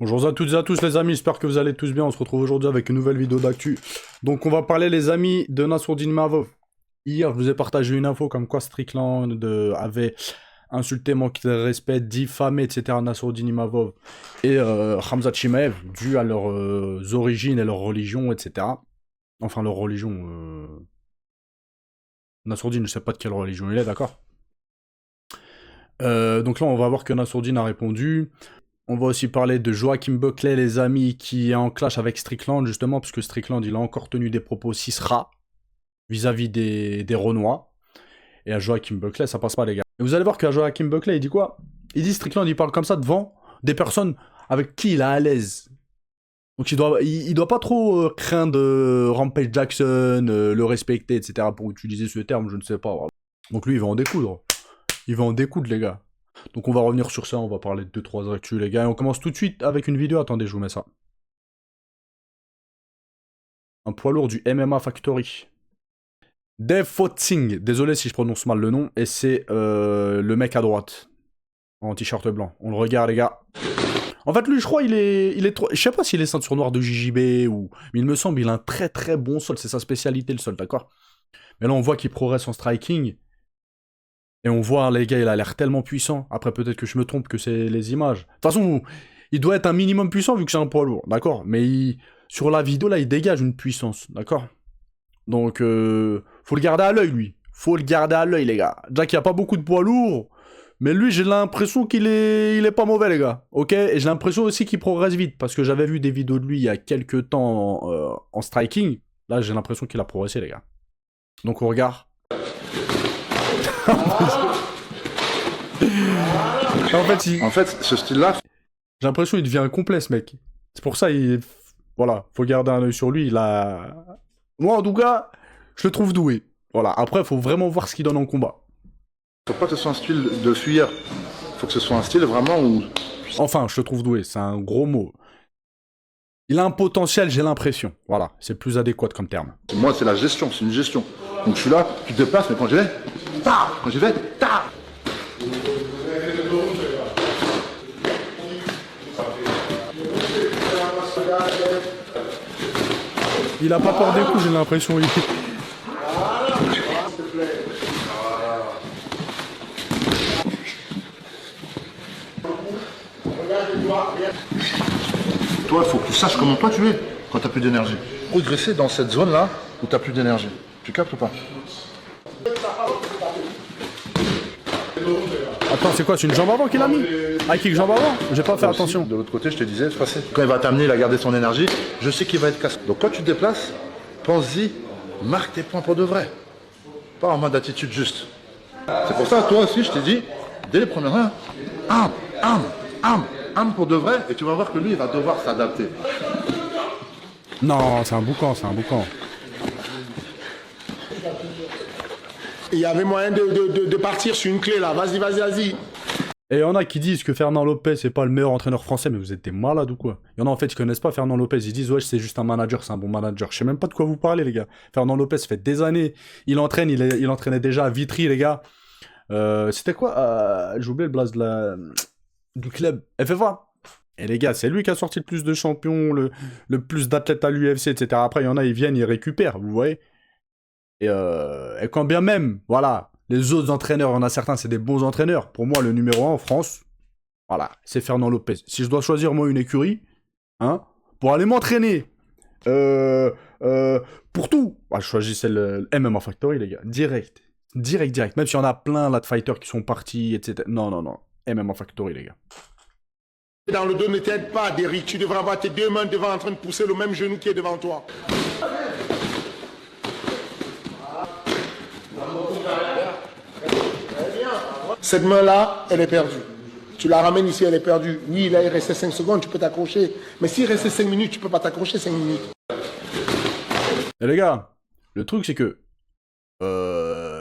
Bonjour à toutes et à tous les amis, j'espère que vous allez tous bien. On se retrouve aujourd'hui avec une nouvelle vidéo d'actu. Donc on va parler les amis de Nassourdine Imavov. Hier je vous ai partagé une info comme quoi Strickland avait insulté, manqué de respect, diffamé, etc. Nassourdine Imavov et Khamzat Chimaev dû à leurs origines et leur religion, etc. Enfin leur religion... Nassourdine, je sais pas de quelle religion il est, d'accord. Donc là on va voir que Nassourdine a répondu. On va aussi parler de Joachim Buckley, les amis, qui est en clash avec Strickland, justement, parce que Strickland, il a encore tenu des propos cisra vis-à-vis des Renois. Et à Joachim Buckley, ça passe pas, les gars. Et vous allez voir qu'à Joachim Buckley, il dit quoi? Il dit Strickland, il parle comme ça devant des personnes avec qui il est à l'aise. Donc il doit pas trop craindre Rampage Jackson, le respecter, etc. pour utiliser ce terme, je ne sais pas. Voilà. Donc lui, il va en découdre. Il va en découdre, les gars. Donc on va revenir sur ça, on va parler de 2-3 actus les gars, et on commence tout de suite avec une vidéo, attendez je vous mets ça. Un poids lourd du MMA Factory. Dave Fotzing, désolé si je prononce mal le nom, et c'est le mec à droite, en t-shirt blanc. On le regarde les gars. En fait lui je crois il est trop... Je sais pas s'il est ceinture noire de JJB ou... Mais il me semble il a un très très bon sol, c'est sa spécialité le sol, d'accord. Mais là on voit qu'il progresse en striking. Et on voit, les gars, il a l'air tellement puissant. Après, peut-être que je me trompe, que c'est les images. De toute façon, il doit être un minimum puissant vu que c'est un poids lourd, d'accord. Mais sur la vidéo, là, il dégage une puissance, d'accord. Donc, faut le garder à l'œil, lui. Faut le garder à l'œil, les gars. Déjà qu'il n'y a pas beaucoup de poids lourds. Mais lui, j'ai l'impression qu'il est pas mauvais, les gars. Ok. Et j'ai l'impression aussi qu'il progresse vite. Parce que j'avais vu des vidéos de lui il y a quelques temps en striking. Là, j'ai l'impression qu'il a progressé, les gars. Donc, on regarde. En fait, ce style-là... J'ai l'impression qu'il devient complet, ce mec. C'est pour ça, voilà, faut garder un œil sur lui. Moi, en tout cas, je le trouve doué. Voilà, après, faut vraiment voir ce qu'il donne en combat. Faut pas que ce soit un style de fuyeur. Faut que ce soit un style vraiment où... Enfin, je le trouve doué, c'est un gros mot. Il a un potentiel, j'ai l'impression. Voilà, c'est plus adéquat comme terme. Moi, c'est la gestion, c'est une gestion. Donc je suis là, tu te déplaces, mais quand j'y vais, tard. Quand j'y vais, tard. Il a pas peur des coups, j'ai l'impression. Toi, il faut que tu saches comment toi tu es quand tu n'as plus d'énergie. Progresser dans cette zone-là où tu n'as plus d'énergie. Tu captes ou pas? Attends, c'est quoi? C'est une jambe avant qu'il a mis? Ah, kick jambe avant? J'ai pas fait attention. De l'autre côté, je te disais, quand il va t'amener, il a gardé son énergie, je sais qu'il va être cassé. Donc quand tu te déplaces, pense-y, marque tes points pour de vrai. Pas en mode attitude juste. C'est pour ça, toi aussi, je t'ai dit, dès les premières heures, arme pour de vrai, et tu vas voir que lui, il va devoir s'adapter. Non, c'est un boucan, c'est un boucan. Il y avait moyen de partir sur une clé là. Vas-y. Et il y en a qui disent que Fernand Lopez c'est pas le meilleur entraîneur français, mais vous êtes des malades ou quoi? Il y en a en fait qui connaissent pas Fernand Lopez, ils disent ouais c'est juste un manager, c'est un bon manager. Je sais même pas de quoi vous parlez les gars. Fernand Lopez fait des années, il entraînait déjà à Vitry les gars. C'était quoi j'ai oublié le blaze du club FFA. Et les gars, c'est lui qui a sorti le plus de champions, le plus d'athlètes à l'UFC, etc. Après il y en a, ils viennent, ils récupèrent, vous voyez. Et quand bien même, voilà, les autres entraîneurs, il y en a certains, c'est des bons entraîneurs. Pour moi, le numéro 1 en France, voilà, c'est Fernand Lopez. Si je dois choisir, moi, une écurie, hein, pour aller m'entraîner, pour tout, bah, je choisissais le MMA Factory, les gars. Direct. Même s'il y en a plein, là, de fighters qui sont partis, etc. Non. MMA Factory, les gars. Dans le dos, ne t'aide pas, Derrick. Tu devrais avoir tes deux mains devant en train de pousser le même genou qui est devant toi. Cette main-là, elle est perdue. Tu la ramènes ici, elle est perdue. Oui, là, il restait 5 secondes, tu peux t'accrocher. Mais s'il restait 5 minutes, tu peux pas t'accrocher 5 minutes. Et les gars, le truc, c'est que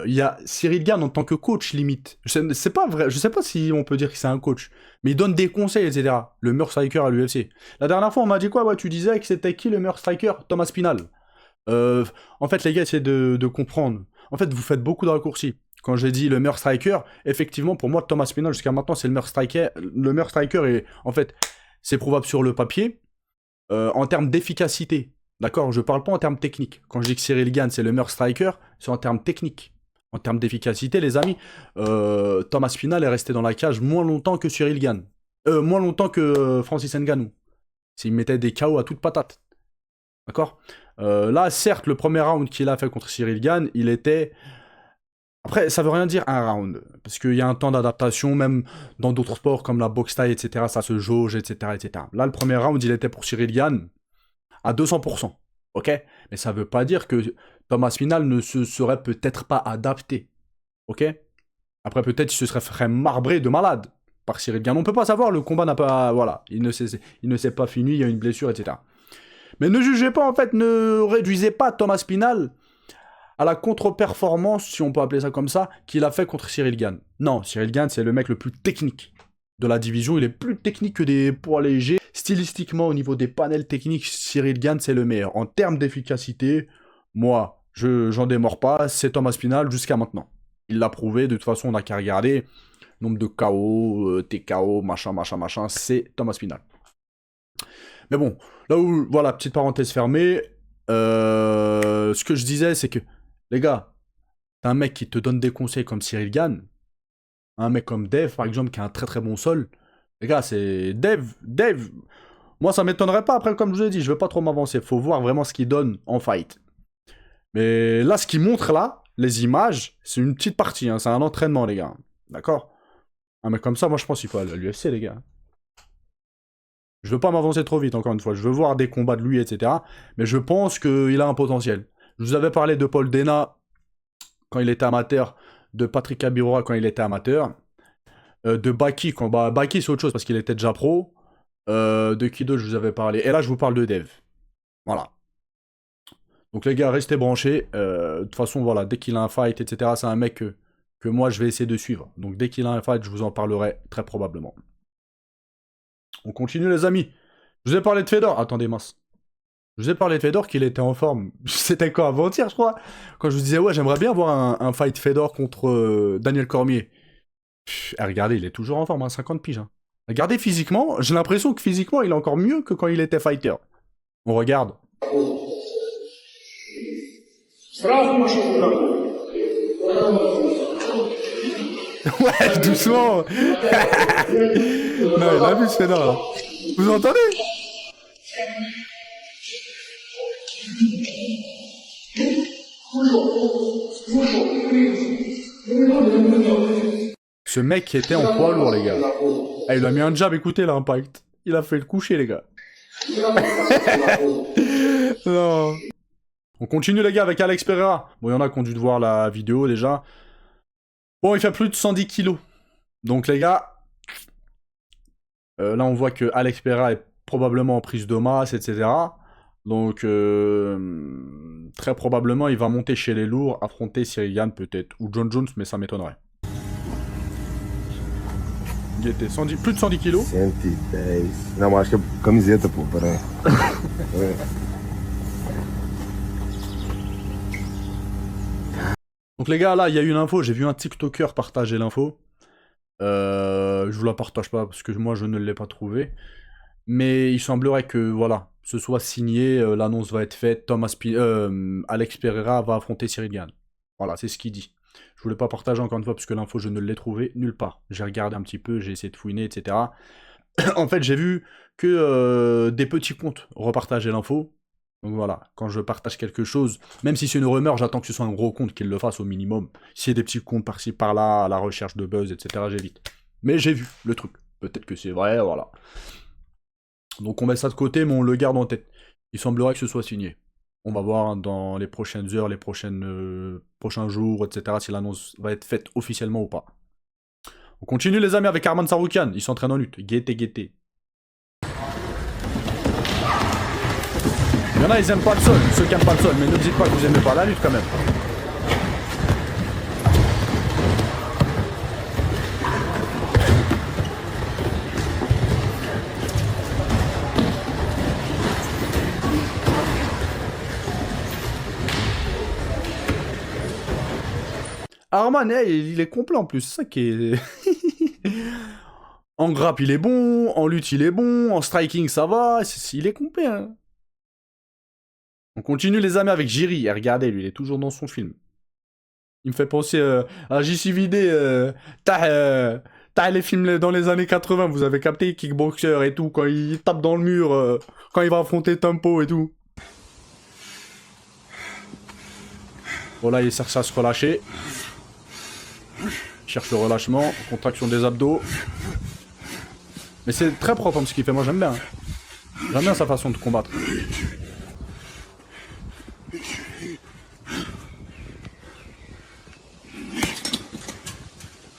il y a Cyril Gane en tant que coach, limite. C'est pas vrai, je sais pas si on peut dire que c'est un coach, mais il donne des conseils, etc. Le meilleur striker à l'UFC. La dernière fois, on m'a dit quoi? Ouais, tu disais que c'était qui le meilleur striker? Thomas Spinal. En fait, les gars, essayez de comprendre. En fait, vous faites beaucoup de raccourcis. Quand j'ai dit le meilleur striker, effectivement, pour moi, Thomas Spinal, jusqu'à maintenant, c'est le meilleur striker. Le meilleur striker est, en fait, c'est prouvable sur le papier. En termes d'efficacité, d'accord, je parle pas en termes techniques. Quand je dis que Cyril Gane, c'est le meilleur striker, c'est en termes techniques. En termes d'efficacité, les amis, Thomas Pinal est resté dans la cage moins longtemps que Cyril Gane. Moins longtemps que Francis Ngannou. S'il mettait des KO à toute patate. D'accord. Là, certes, le premier round qu'il a fait contre Cyril Gane, il était... Après, ça veut rien dire un round, parce qu'il y a un temps d'adaptation, même dans d'autres sports comme la boxe thaï, etc., ça se jauge, etc., etc. Là, le premier round, il était pour Cyril Gane à 200%, ok? Mais ça veut pas dire que Thomas Pinal ne se serait peut-être pas adapté, ok? Après, peut-être il se serait fait marbrer de malade par Cyril Gane. On peut pas savoir, le combat n'a pas... Voilà, il ne s'est pas fini, il y a une blessure, etc. Mais ne jugez pas, en fait, ne réduisez pas Thomas Pinal à la contre-performance, si on peut appeler ça comme ça, qu'il a fait contre Cyril Gane. Non, Cyril Gane, c'est le mec le plus technique de la division. Il est plus technique que des poids légers. Stylistiquement, au niveau des panels techniques, Cyril Gane, c'est le meilleur. En termes d'efficacité, moi, j'en démords pas, c'est Thomas Pinal jusqu'à maintenant. Il l'a prouvé, de toute façon, on n'a qu'à regarder. Nombre de KO, TKO, machin, c'est Thomas Pinal. Mais bon, là où, voilà, petite parenthèse fermée, ce que je disais, c'est que, les gars, t'as un mec qui te donne des conseils comme Cyril Gane, un mec comme Dave, par exemple, qui a un très très bon sol. Les gars, c'est Dave, moi ça m'étonnerait pas, après, comme je vous ai dit, je veux pas trop m'avancer, faut voir vraiment ce qu'il donne en fight. Mais là, ce qu'il montre là, les images, c'est une petite partie, hein, c'est un entraînement, les gars. D'accord? Un mec comme ça, moi je pense qu'il faut aller à l'UFC, les gars. Je veux pas m'avancer trop vite, encore une fois. Je veux voir des combats de lui, etc. Mais je pense qu'il a un potentiel. Je vous avais parlé de Paul Dena quand il était amateur, de Patrick Abirora quand il était amateur, de Baki, quand Baki c'est autre chose parce qu'il était déjà pro, de qui d'autre je vous avais parlé. Et là, je vous parle de Dev. Voilà. Donc les gars, restez branchés. De toute façon, voilà, dès qu'il a un fight, etc., c'est un mec que moi, je vais essayer de suivre. Donc dès qu'il a un fight, je vous en parlerai très probablement. On continue, les amis. Je vous ai parlé de Fedor. Attendez, mince. Je vous ai parlé de Fedor qu'il était en forme. C'était quand, avant-hier, je crois. Quand je vous disais, ouais, j'aimerais bien voir un fight Fedor contre Daniel Cormier. Regardez, il est toujours en forme, hein, 50 piges. Hein. Regardez physiquement, j'ai l'impression que physiquement, il est encore mieux que quand il était fighter. On regarde. Ouais, doucement. Non, il a vu ce Fedor, là. Vous entendez? Ce mec qui était en poids lourd, les gars. Ah, il a mis un jab, écoutez l'impact. Il a fait le coucher, les gars. Non. On continue, les gars, avec Alex Pereira. Bon, il y en a qui ont dû voir la vidéo, déjà. Bon, il fait plus de 110 kilos. Donc, les gars... là, on voit que Alex Pereira est probablement en prise de masse, etc. Donc, très probablement, il va monter chez les lourds, affronter Cyril Gane, peut-être. Ou John Jones, mais ça m'étonnerait. Il était plus de 110 kilos. 110. Não, acho que é camiseta, pô, peraí. É. Donc les gars, là, il y a eu une info, j'ai vu un TikToker partager l'info. Je vous la partage pas parce que moi, je ne l'ai pas trouvé. Mais il semblerait que, voilà, ce soit signé, l'annonce va être faite, Alex Pereira va affronter Cyril Gane. Voilà, c'est ce qu'il dit. Je voulais pas partager encore une fois parce que l'info, je ne l'ai trouvée nulle part. J'ai regardé un petit peu, j'ai essayé de fouiner, etc. En fait, j'ai vu que des petits comptes repartageaient l'info. Donc voilà, quand je partage quelque chose, même si c'est une rumeur, j'attends que ce soit un gros compte qui le fasse au minimum. S'il y a des petits comptes par-ci par-là, à la recherche de buzz, etc., j'évite. Mais j'ai vu le truc. Peut-être que c'est vrai, voilà. Donc on met ça de côté, mais on le garde en tête. Il semblerait que ce soit signé. On va voir dans les prochaines heures, les prochains jours, etc., si l'annonce va être faite officiellement ou pas. On continue, les amis, avec Arman Tsarukyan. Il s'entraîne en lutte. Guetté. Il y en a, ils aiment pas le sol, ceux qui aiment pas le sol, mais ne dites pas que vous aimez pas la lutte quand même. Arman, il est complet en plus, c'est ça qui est... En grappe, il est bon. En lutte, il est bon. En striking, ça va. Il est complet, hein. On continue, les amis, avec Jiri. Et regardez, lui, il est toujours dans son film. Il me fait penser à JCVD. T'as les films dans les années 80, vous avez capté, Kickboxer et tout, quand il tape dans le mur, quand il va affronter Tempo et tout. Voilà, il cherche à se relâcher. Il cherche le relâchement, contraction des abdos. Mais c'est très propre, hein, ce qu'il fait, moi j'aime bien. J'aime bien sa façon de combattre.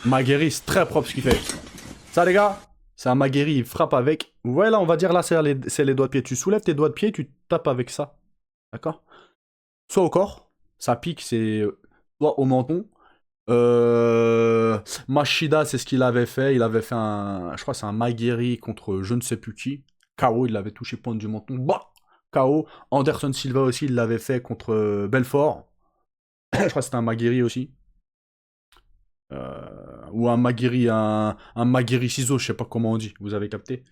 Maguire, c'est très propre ce qu'il fait. Ça, les gars, c'est un Maguire, il frappe avec. Vous voyez là, on va dire là, c'est les doigts de pied. Tu soulèves tes doigts de pied, tu tapes avec ça. D'accord? Soit au corps, ça pique, c'est soit au menton. Machida, c'est ce qu'il avait fait. Il avait fait un. Je crois que c'est un Maguire contre je ne sais plus qui. KO, il l'avait touché pointe du menton. Bah! KO. Anderson Silva aussi, il l'avait fait contre Belfort. Je crois que c'était un Maguire aussi. Ou un Maguire, un Maguire ciseau, je sais pas comment on dit, vous avez capté.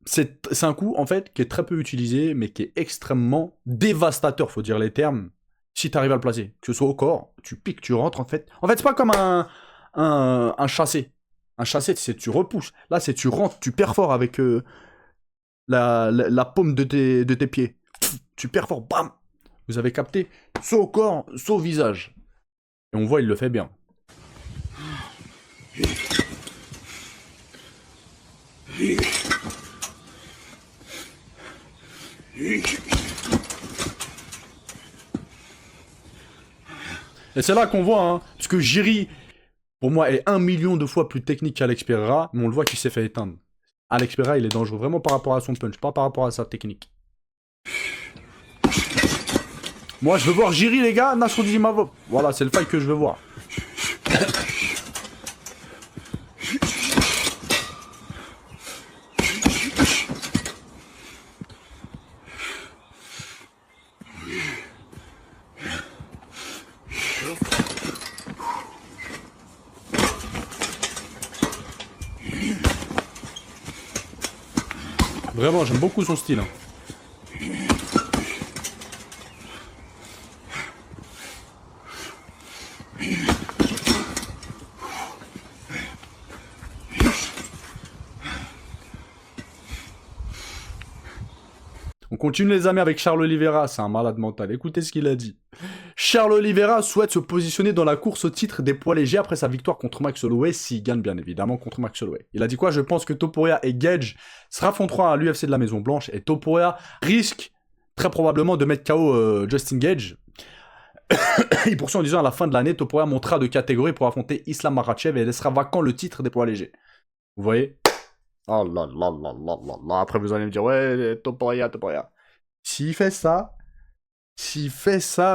C'est un coup, en fait, qui est très peu utilisé, mais qui est extrêmement dévastateur, faut dire les termes, si tu arrives à le placer. Que ce soit au corps, tu piques, tu rentres, en fait. En fait, c'est pas comme un chassé. Un chassé, c'est tu repousses. Là, c'est tu rentres, tu perfores avec la paume de tes pieds. Tu perfores, bam! Vous avez capté? Soit au corps, soit au visage. Et on voit, il le fait bien. Et c'est là qu'on voit, hein, parce que Jiri, pour moi, est 1 million de fois plus technique qu'Alex Pereira, mais on le voit qu'il s'est fait éteindre. Alex Pereira, il est dangereux vraiment par rapport à son punch, pas par rapport à sa technique. Moi, je veux voir Jiri, les gars, Nasruddin Imavov. Voilà, c'est le fight que je veux voir. Vraiment, j'aime beaucoup son style. On continue les amis avec Charles Oliveira, c'est un malade mental. Écoutez ce qu'il a dit. Charles Oliveira souhaite se positionner dans la course au titre des poids légers après sa victoire contre Max Holloway, s'il gagne bien évidemment contre Max Holloway. Il a dit quoi? Je pense que Topuria et Gage se affronteront à l'UFC de la Maison Blanche et Topuria risque très probablement de mettre KO Justin Gage. Il poursuit en disant à la fin de l'année, Topuria montera de catégorie pour affronter Islam Makhachev et laissera vacant le titre des poids légers. Vous voyez? Oh là là là là là là. Après vous allez me dire, ouais, Topuria. S'il fait ça,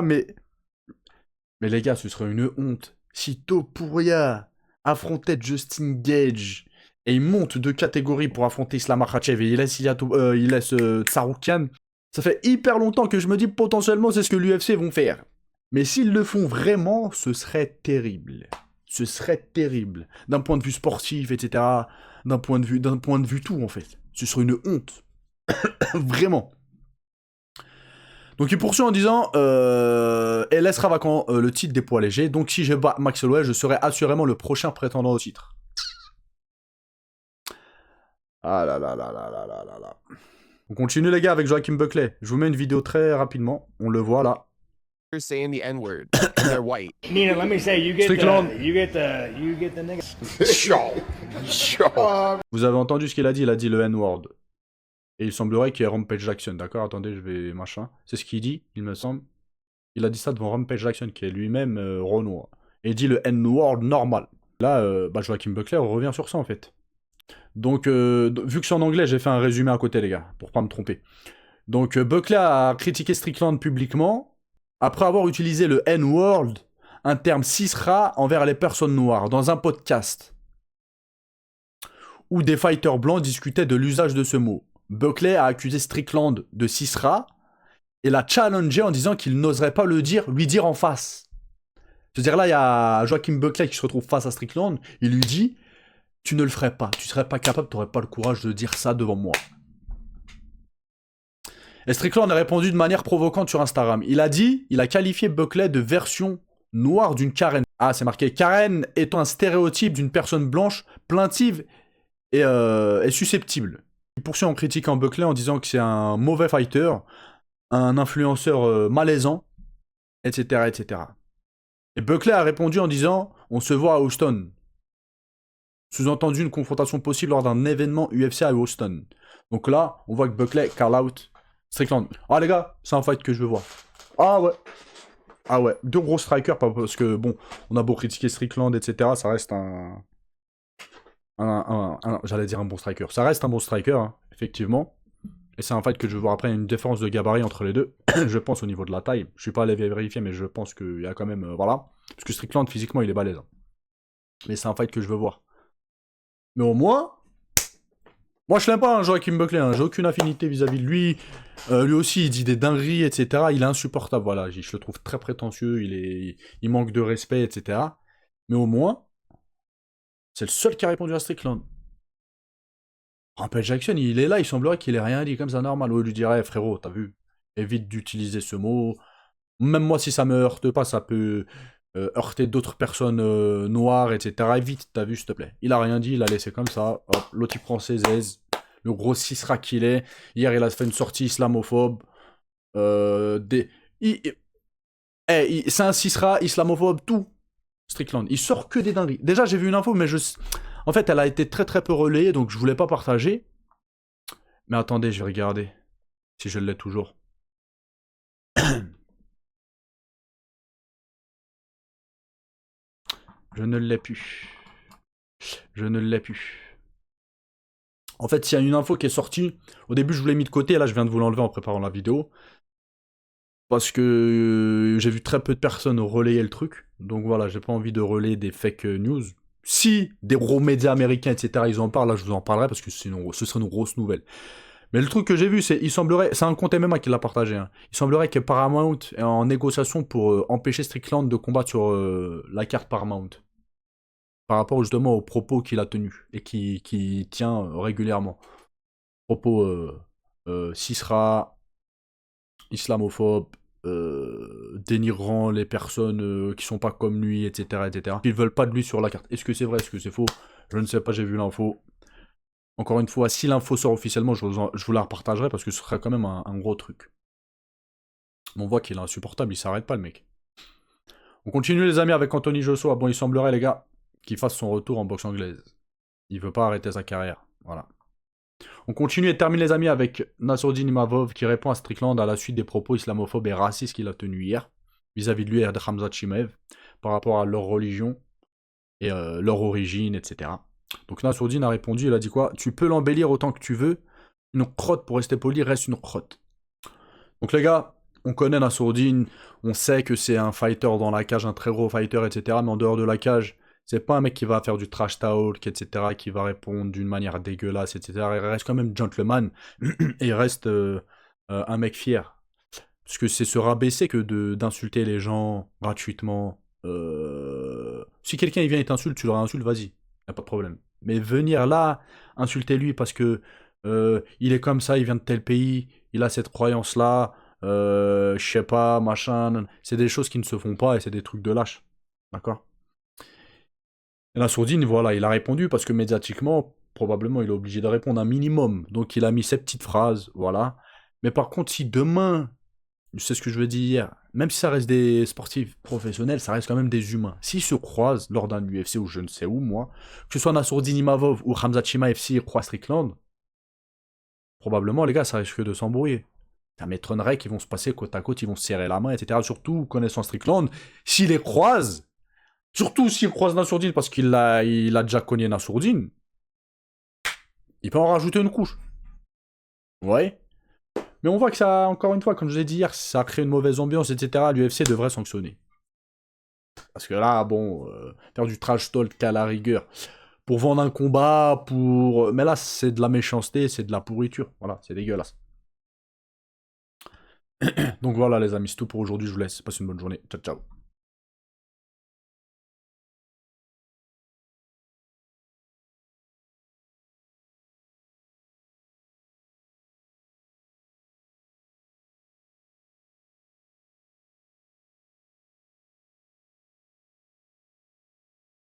mais les gars, ce serait une honte. Si Topuria affrontait Justin Gage et il monte de catégorie pour affronter Islam Makhachev et il laisse Tsarukyan, ça fait hyper longtemps que je me dis potentiellement c'est ce que l'UFC vont faire. Mais s'ils le font vraiment, ce serait terrible. Ce serait terrible. D'un point de vue sportif, etc. D'un point de vue tout, en fait. Ce serait une honte. Vraiment. Donc il poursuit en disant elle laissera vacant le titre des poids légers. Donc si je bats Max Holloway, je serai assurément le prochain prétendant au titre. Ah là là là là là là là là. On continue les gars avec Joachim Buckley. Je vous mets une vidéo très rapidement. On le voit là. Saying the N-word and they're white. Nina, let me say, you get Strickland. the nigga. Vous avez entendu ce qu'il a dit? Il a dit le N-word. Et il semblerait qu'il y ait Rampage Jackson, d'accord? Attendez, je vais machin. C'est ce qu'il dit, il me semble. Il a dit ça devant Rampage Jackson, qui est lui-même Renoir. Et il dit le N-word normal. Là, Joachim Buckley revient sur ça en fait. Donc, vu que c'est en anglais, j'ai fait un résumé à côté, les gars, pour pas me tromper. Donc, Buckley a critiqué Strickland publiquement, après avoir utilisé le N-word, un terme cisra envers les personnes noires, dans un podcast, où des fighters blancs discutaient de l'usage de ce mot. Buckley a accusé Strickland de cisra, et l'a challengé en disant qu'il n'oserait pas lui dire en face. C'est-à-dire là, il y a Joachim Buckley qui se retrouve face à Strickland, il lui dit... tu ne le ferais pas. Tu serais pas capable, tu n'aurais pas le courage de dire ça devant moi. Et Strickland a répondu de manière provocante sur Instagram. Il a qualifié Buckley de version noire d'une Karen. Ah, c'est marqué. Karen étant un stéréotype d'une personne blanche, plaintive et susceptible. Il poursuit en critiquant Buckley en disant que c'est un mauvais fighter, un influenceur malaisant, etc., etc. Et Buckley a répondu en disant « On se voit à Houston ». Sous-entendu une confrontation possible lors d'un événement UFC à Houston. Donc là, on voit que Buckley call out Strickland. Ah les gars, c'est un fight que je veux voir. Ah ouais. Ah ouais, deux gros strikers, parce que bon, on a beau critiquer Strickland, etc. Ça reste j'allais dire un bon striker. Ça reste un bon striker, hein, effectivement. Et c'est un fight que je veux voir après, une différence de gabarit entre les deux. Je pense au niveau de la taille. Je suis pas allé vérifier, mais je pense qu'il y a quand même... voilà. Parce que Strickland, physiquement, il est balèze. Hein. Mais c'est un fight que je veux voir. Mais au moins... Moi, je l'aime pas, hein, Joachim Buckley. Hein. J'ai aucune affinité vis-à-vis de lui. Lui aussi, il dit des dingueries, etc. Il est insupportable, voilà. Je le trouve très prétentieux. Il manque de respect, etc. Mais au moins, c'est le seul qui a répondu à Strickland. Rampage Jackson, il est là, il semblerait qu'il ait rien dit comme ça, normal. Ou il lui dirait, frérot, t'as vu, évite d'utiliser ce mot. Même moi, si ça me heurte pas, ça peut heurter d'autres personnes noires, etc. Évite, t'as vu, s'il te plaît. Il a rien dit, il a laissé comme ça. Hop, l'autre, il prend ses aises. Le gros cisra qu'il est. Hier, il a fait une sortie islamophobe. C'est un cisra, islamophobe, tout. Strickland. Il sort que des dingueries. Déjà, j'ai vu une info, mais en fait, elle a été très très peu relayée, donc je voulais pas partager. Mais attendez, je vais regarder si je l'ai toujours. Je ne l'ai plus. Je ne l'ai plus. En fait, s'il y a une info qui est sortie, au début je vous l'ai mis de côté, et là je viens de vous l'enlever en préparant la vidéo. Parce que j'ai vu très peu de personnes relayer le truc. Donc voilà, j'ai pas envie de relayer des fake news. Si des gros médias américains, etc., ils en parlent, là je vous en parlerai parce que sinon ce serait une grosse nouvelle. Mais le truc que j'ai vu, c'est un compte MMA qui l'a partagé. Hein. Il semblerait que Paramount est en négociation pour empêcher Strickland de combattre sur la carte Paramount. Par rapport justement aux propos qu'il a tenus et qui tient régulièrement. Propos cisra, islamophobe, dénigrant les personnes qui sont pas comme lui, etc., etc. Ils veulent pas de lui sur la carte. Est-ce que c'est vrai, est-ce que c'est faux? Je ne sais pas, j'ai vu l'info. Encore une fois, si l'info sort officiellement, je vous la repartagerai parce que ce serait quand même un gros truc. On voit qu'il est insupportable, il s'arrête pas le mec. On continue les amis avec Anthony Joshua. Bon, il semblerait les gars qu'il fasse son retour en boxe anglaise. Il veut pas arrêter sa carrière, voilà. On continue et termine les amis avec Nassourdine Imavov qui répond à Strickland à la suite des propos islamophobes et racistes qu'il a tenus hier vis-à-vis de lui et de Khamzat Chimaev par rapport à leur religion et leur origine, etc. Donc Nassourdine a répondu, il a dit quoi? Tu peux l'embellir autant que tu veux, une crotte pour rester poli reste une crotte. Donc les gars, on connaît Nassourdine, on sait que c'est un fighter dans la cage, un très gros fighter, etc. Mais en dehors de la cage, c'est pas un mec qui va faire du trash talk, etc., qui va répondre d'une manière dégueulasse, etc. Il reste quand même gentleman, et il reste un mec fier. Parce que c'est se rabaisser que d'insulter les gens gratuitement. Si quelqu'un il vient et t'insulte, tu leur insultes, vas-y, y a pas de problème. Mais venir là, insulter lui parce que il est comme ça, il vient de tel pays, il a cette croyance-là, je sais pas, machin, c'est des choses qui ne se font pas et c'est des trucs de lâche. D'accord? Et Nassourdine, voilà, il a répondu parce que médiatiquement, probablement, il est obligé de répondre un minimum. Donc il a mis ces petites phrases, voilà. Mais par contre, si demain, c'est ce que je veux dire hier, même si ça reste des sportifs professionnels, ça reste quand même des humains. S'ils se croisent lors d'un UFC ou je ne sais où, moi, que ce soit Nassourdine Imavov ou Khamzat Chimaev s'ils croisent Strickland, probablement, les gars, ça risque de s'embrouiller. Ça m'étonnerait qu'ils vont se passer côte à côte, ils vont se serrer la main, etc. Surtout, connaissant Strickland, s'ils les croisent, surtout s'il croise Nassourdine parce qu'il a déjà cogné Nassourdine, il peut en rajouter une couche. Ouais. Mais on voit que ça, encore une fois, comme je l'ai dit hier, ça crée une mauvaise ambiance, etc. L'UFC devrait sanctionner. Parce que là, bon, faire du trash talk à la rigueur, pour vendre un combat, pour... Mais là, c'est de la méchanceté, c'est de la pourriture. Voilà, c'est dégueulasse. Donc voilà les amis, c'est tout pour aujourd'hui, je vous laisse. Passez une bonne journée. Ciao, ciao.